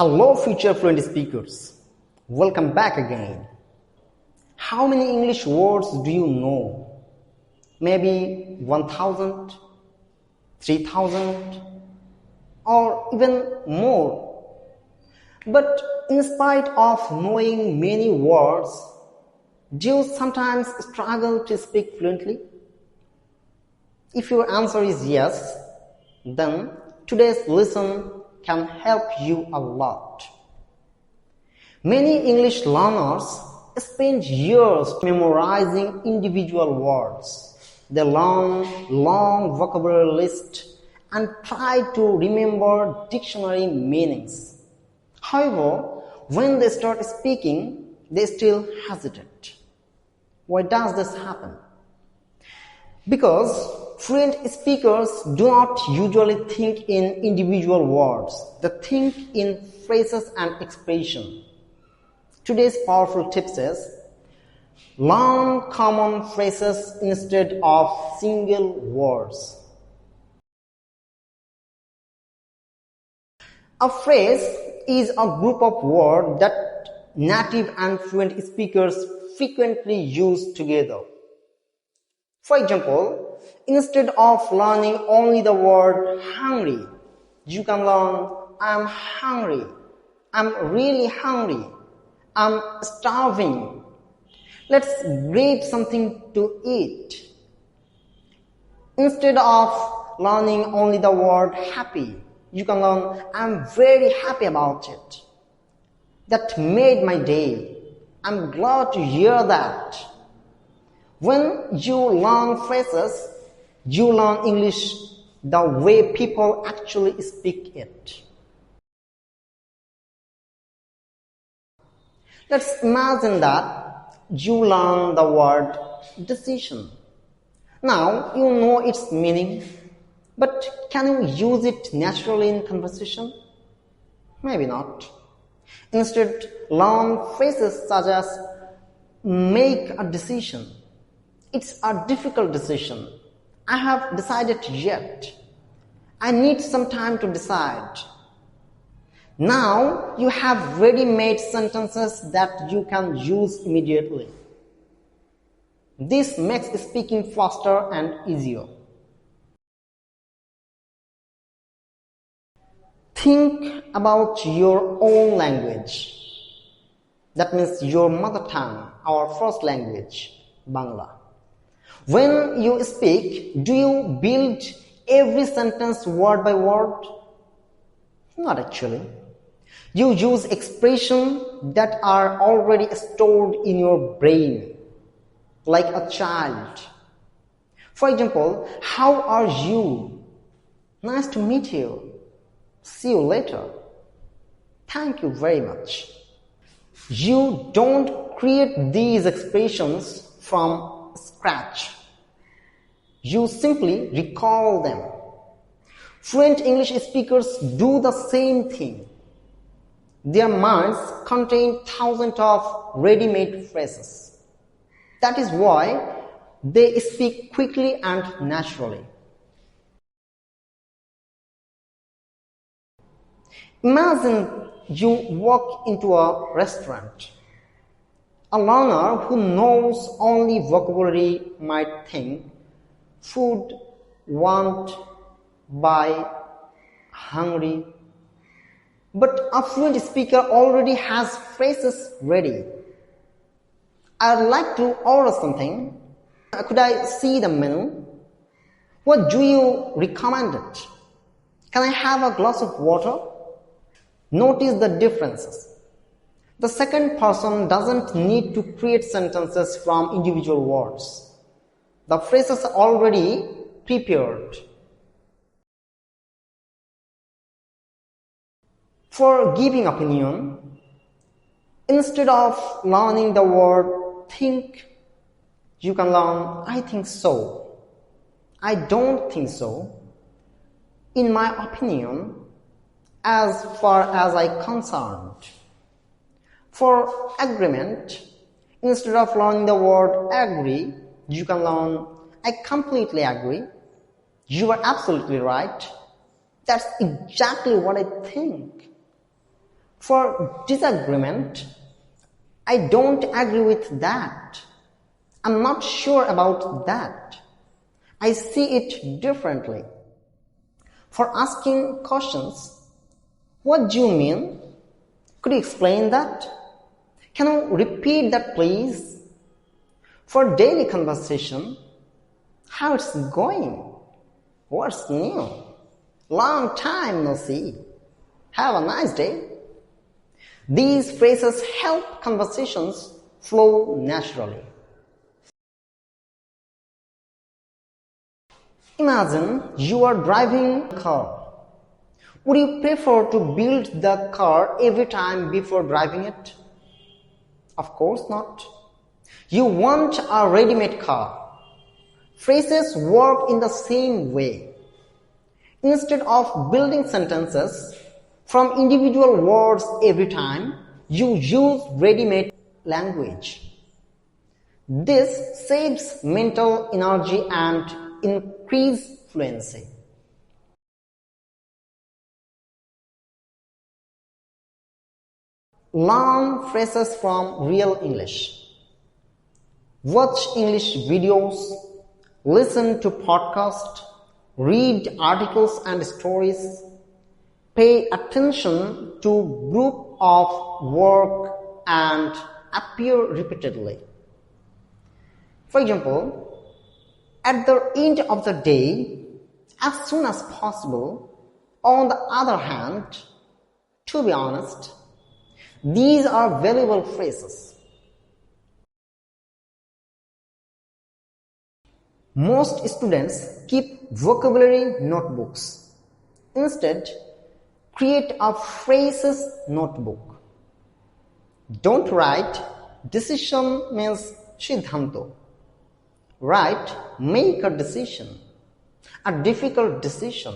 Hello future fluent speakers, welcome back again. How many English words do you know? Maybe 1000, 3000 or even more. But in spite of knowing many words, do you sometimes struggle to speak fluently? If your answer is yes, then today's lesson can help you a lot. Many English learners spend years memorizing individual words. They learn long vocabulary lists and try to remember dictionary meanings. However, when they start speaking, they still hesitate. Why does this happen? Because fluent speakers do not usually think in individual words. They think in phrases and expressions. Today's powerful tip says, learn common phrases instead of single words. A phrase is a group of words that native and fluent speakers frequently use together. For example, instead of learning only the word hungry, you can learn I'm hungry, I'm really hungry, I'm starving. Let's grab something to eat. Instead of learning only the word happy, you can learn I'm very happy about it. That made my day. I'm glad to hear that. When you learn phrases, you learn English the way people actually speak it. Let's imagine that you learn the word decision. Now you know its meaning, but can you use it naturally in conversation? Maybe not. Instead, learn phrases such as make a decision. It's a difficult decision. I have decided yet. I need some time to decide. Now you have ready-made sentences that you can use immediately. This makes speaking faster and easier. Think about your own language. That means your mother tongue, our first language, Bangla. When you speak, do you build every sentence word by word? Not actually. You use expressions that are already stored in your brain, like a child. For example, how are you? Nice to meet you. See you later. Thank you very much. You don't create these expressions from scratch. You simply recall them. Fluent English speakers do the same thing. Their minds contain thousands of ready-made phrases. That is why they speak quickly and naturally. Imagine you walk into a restaurant. A learner who knows only vocabulary might think food, want, buy, hungry. But a fluent speaker already has phrases ready. I'd like to order something. Could I see the menu? What do you recommend it? Can I have a glass of water? Notice the differences. The second person doesn't need to create sentences from individual words. The phrases are already prepared. For giving opinion, instead of learning the word think, you can learn I think so. I don't think so. In my opinion, as far as I'm concerned. For agreement, instead of learning the word agree, you can learn I completely agree. You are absolutely right. That's exactly what I think. For disagreement, I don't agree with that. I'm not sure about that. I see it differently. For asking questions, what do you mean? Could you explain that? Can you repeat that, please? For daily conversation, how it's going? What's new? Long time no see. Have a nice day. These phrases help conversations flow naturally. Imagine you are driving a car. Would you prefer to build the car every time before driving it? Of course not. You want a ready-made car. Phrases work in the same way. Instead of building sentences from individual words every time, you use ready-made language. This saves mental energy and increases fluency. Learn phrases from real English. Watch English videos, listen to podcasts, read articles and stories, pay attention to group of work and appear repeatedly. For example, at the end of the day, as soon as possible. On the other hand, to be honest, these are valuable phrases. Most students keep vocabulary notebooks. Instead, create a phrases notebook. Don't write decision means siddhanto. Write make a decision, a difficult decision,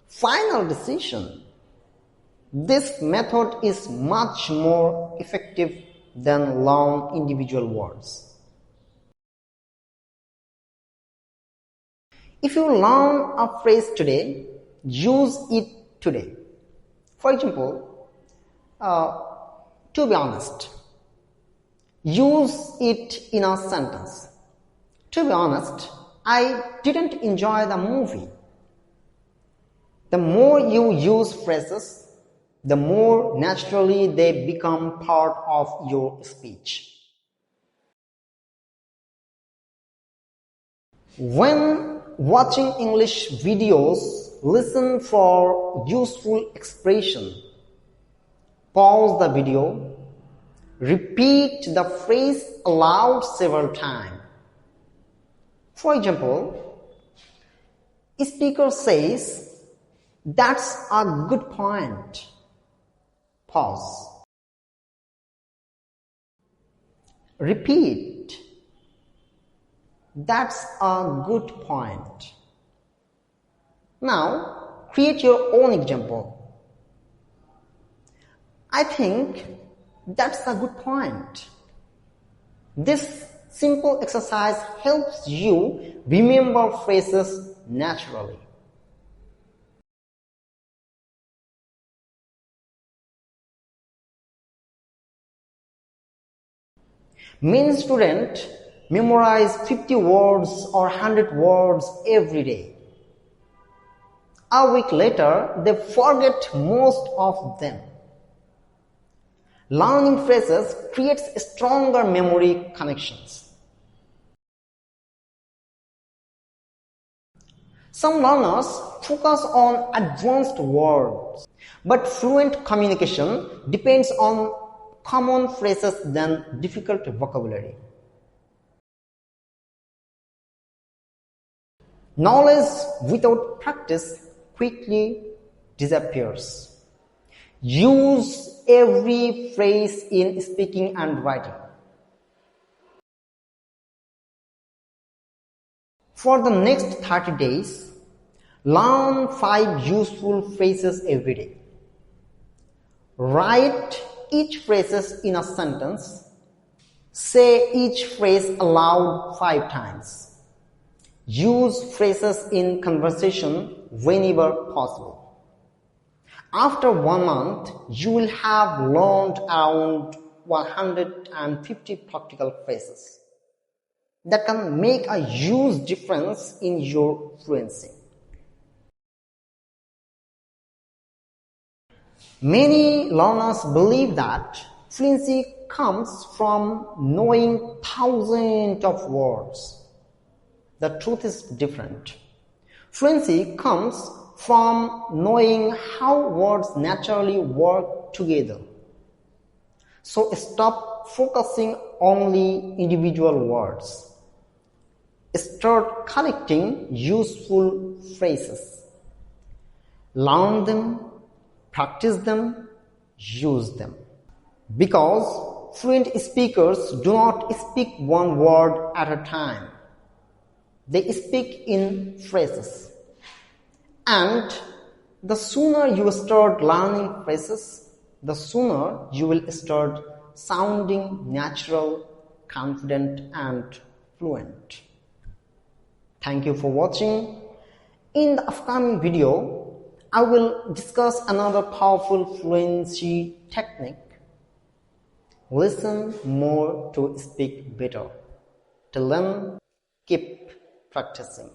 final decision. This method is much more effective than long individual words. If you learn a phrase today, use it today. For example, to be honest, use it in a sentence. To be honest, I didn't enjoy the movie. The more you use phrases, the more naturally they become part of your speech. When watching English videos, listen for useful expression. Pause the video. Repeat the phrase aloud several times. For example, a speaker says, "That's a good point." Pause. Repeat. "That's a good point." Now, create your own example. "I think that's a good point." This simple exercise helps you remember phrases naturally. Many students memorize 50 words or 100 words every day. A week later, they forget most of them. Learning phrases creates stronger memory connections. Some learners focus on advanced words, but fluent communication depends on common phrases than difficult vocabulary. Knowledge without practice quickly disappears. Use every phrase in speaking and writing. For the next 30 days, learn 5 useful phrases every day. Write each phrase in a sentence. Say each phrase aloud 5 times. Use phrases in conversation whenever possible. After 1 month, you will have learned around 150 practical phrases that can make a huge difference in your fluency. Many learners believe that fluency comes from knowing thousands of words. The truth is different. Fluency comes from knowing how words naturally work together. So stop focusing only individual words. Start collecting useful phrases. Learn them, practice them, use them. Because fluent speakers do not speak one word at a time. They speak in phrases. And the sooner you start learning phrases, the sooner you will start sounding natural, confident, and fluent. Thank you for watching. In the upcoming video, I will discuss another powerful fluency technique. Listen more to speak better. Till then, keep practicing.